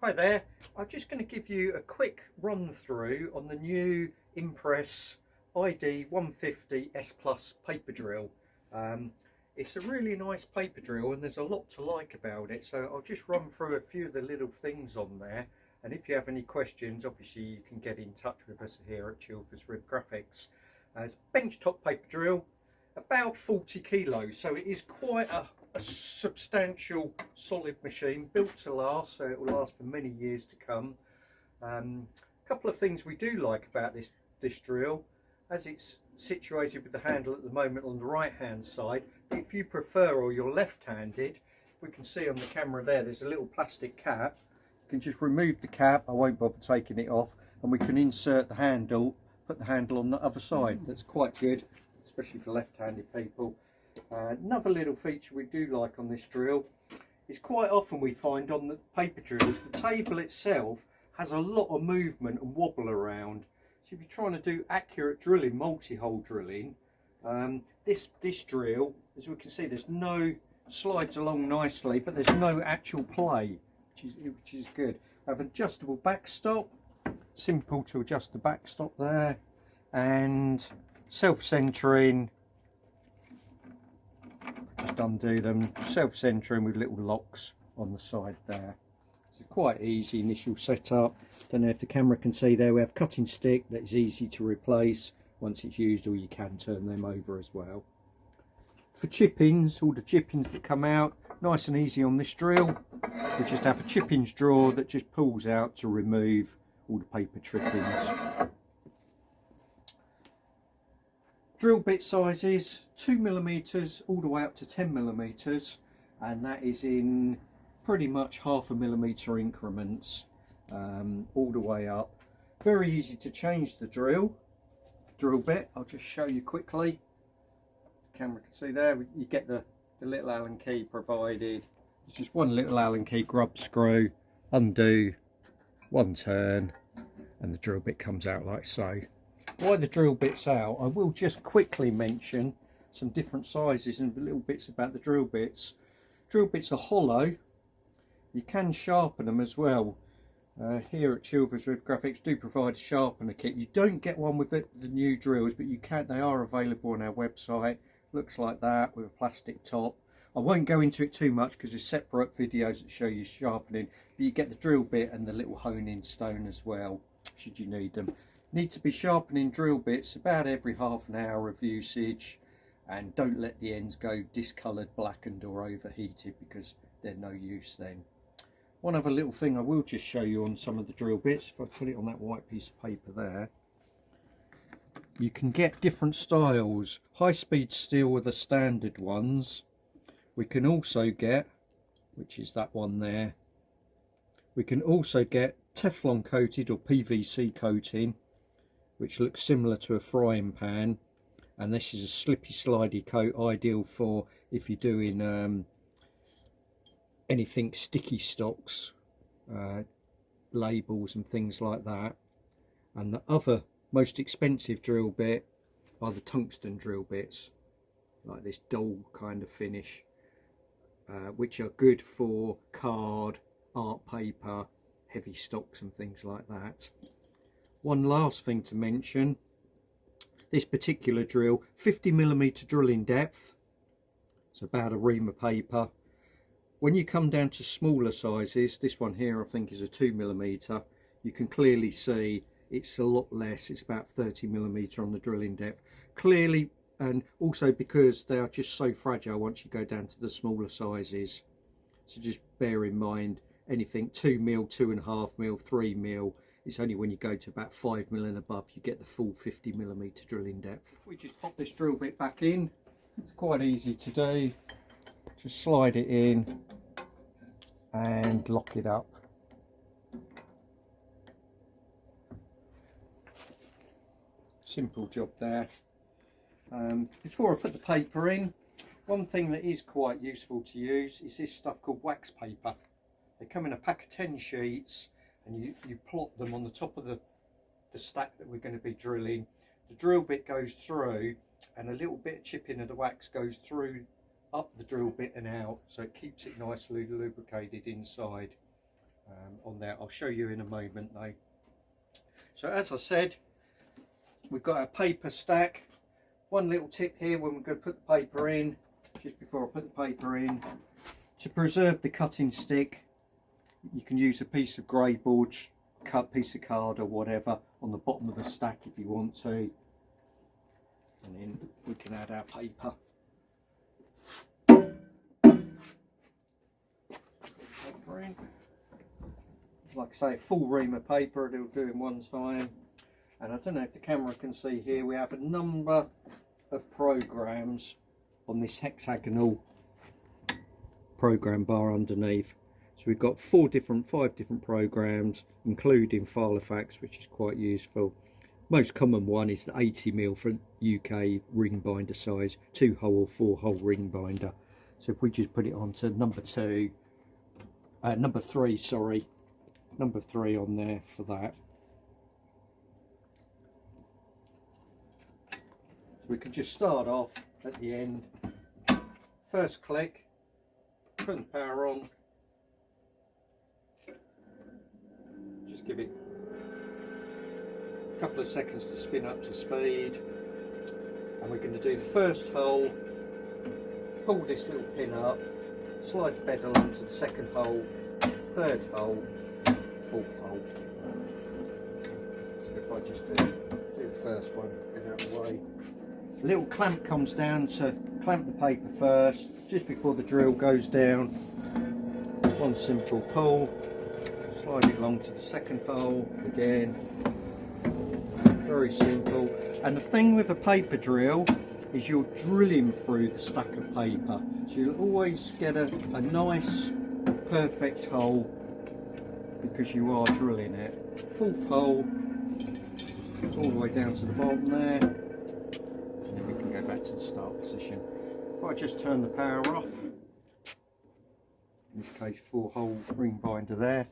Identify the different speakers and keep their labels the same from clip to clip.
Speaker 1: Hi there, I'm just going to give you a quick run through on the new Impress ID 150 S Plus paper drill. It's a really nice paper drill and there's a lot to like about it, so I'll just run through a few of the little things on there, and if you have any questions obviously you can get in touch with us here at Chilvers Rib Graphics. It's a benchtop paper drill, about 40 kilos, so it is quite a substantial solid machine built to last, so it will last for many years to come. A couple of things we do like about this drill, as it's situated with the handle at the moment on the right hand side. If you prefer, or you're left-handed, we can see on the camera there's a little plastic cap. You can just remove the cap, I won't bother taking it off, and we can insert the handle, put the handle on the other side. That's quite good, especially for left-handed people. Another little feature we do like on this drill is quite often we find on the paper drills the table itself has a lot of movement and wobble around. So if you're trying to do accurate drilling, multi-hole drilling, this drill, as we can see, there's no slides along nicely, but there's no actual play, which is good. I have an adjustable backstop, simple to adjust the backstop there, and self-centering. Just undo them, self-centering with little locks on the side there. It's a quite easy initial setup. Don't know if the camera can see there, we have cutting stick that is easy to replace once it's used, or you can turn them over as well. For chippings, all the chippings that come out, nice and easy on this drill. We just have a chippings drawer that just pulls out to remove all the paper trippings. Drill bit sizes 2mm all the way up to 10mm, and that is in pretty much 0.5 millimeter increments, all the way up. Very easy to change the drill bit. I'll just show you quickly. The camera can see there, you get the little Allen key provided. It's just one little Allen key grub screw, undo, one turn, and the drill bit comes out like so. While the drill bit's out, I will just quickly mention some different sizes and little bits about the drill bits. Drill bits are hollow. You can sharpen them as well. Here at Chilvers Rib Graphics do provide a sharpener kit. You don't get one with the new drills, but you can. They are available on our website. Looks like that with a plastic top. I won't go into it too much because there's separate videos that show you sharpening, but you get the drill bit and the little honing stone as well, should you need them. Need to be sharpening drill bits about every half an hour of usage, and don't let the ends go discoloured, blackened or overheated, because they're no use then. One other little thing I will just show you on some of the drill bits, if I put it on that white piece of paper there, you can get different styles. High speed steel are the standard ones. We can also get, which is that one there, we can also get Teflon coated or PVC coating, which looks similar to a frying pan, and this is a slippy slidey coat, ideal for if you're doing anything sticky stocks, labels and things like that. And the other most expensive drill bit are the tungsten drill bits, like this dull kind of finish, which are good for card, art paper, heavy stocks and things like that. One last thing to mention, this particular drill, 50mm drilling depth, it's about a ream of paper. When you come down to smaller sizes, this one here I think is a 2mm, you can clearly see it's a lot less, it's about 30mm on the drilling depth. Clearly, and also because they are just so fragile once you go down to the smaller sizes. So just bear in mind, anything 2mm, 2.5mm, 3mm, it's only when you go to about 5mm and above you get the full 50mm drilling depth. If we just pop this drill bit back in, it's quite easy to do. Just slide it in and lock it up. Simple job there. Before I put the paper in, one thing that is quite useful to use is this stuff called wax paper. They come in a pack of 10 sheets, and you plot them on the top of the stack that we're going to be drilling. The drill bit goes through, and a little bit of chipping of the wax goes through up the drill bit and out, so it keeps it nicely lubricated inside. on there. I'll show you in a moment though. So as I said, we've got our paper stack. One little tip here when we're going to put the paper in, just before I put the paper in, to preserve the cutting stick, you can use a piece of grey board, cut piece of card or whatever on the bottom of the stack if you want to, and then we can add our paper. In. Like I say, a full ream of paper it'll do in one time. And I don't know if the camera can see here, we have a number of programs on this hexagonal program bar underneath. So we've got 5 different programs, including Filofax, which is quite useful. Most common one is the 80mm for UK ring binder size, 2-hole or 4-hole ring binder. So if we just put it onto number 3 on there for that. So we can just start off at the end, first click, turn the power on, just give it a couple of seconds to spin up to speed, and we're going to do the first hole, pull this little pin up, slide the bevel onto the second hole, third hole, fourth hole. So if I just do the first one, get out of the way. A little clamp comes down to clamp the paper first, just before the drill goes down. One simple pull, slide it along to the second hole again. Very simple. And the thing with a paper drill is you're drilling through the stack of paper, so you'll always get a nice perfect hole because you are drilling it. Fourth hole all the way down to the bottom there, and then we can go back to the start position. If I just turn the power off, in this case 4-hole ring binder there,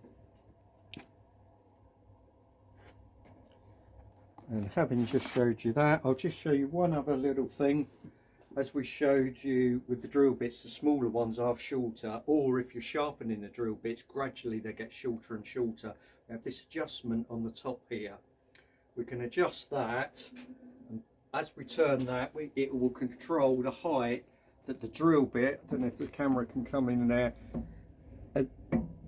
Speaker 1: and having just showed you that, I'll just show you one other little thing. As we showed you with the drill bits, the smaller ones are shorter, or if you're sharpening the drill bits, gradually they get shorter and shorter. We have this adjustment on the top here. We can adjust that, and as we turn that, it will control the height that the drill bit, I don't know if the camera can come in there,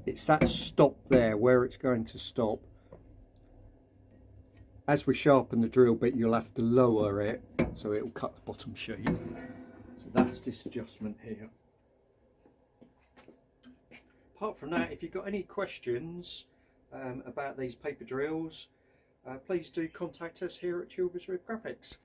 Speaker 1: it's that stop there where it's going to stop. As we sharpen the drill bit, you'll have to lower it so it will cut the bottom sheet. So that's this adjustment here. Apart from that, if you've got any questions about these paper drills, please do contact us here at Chilvers Graphics.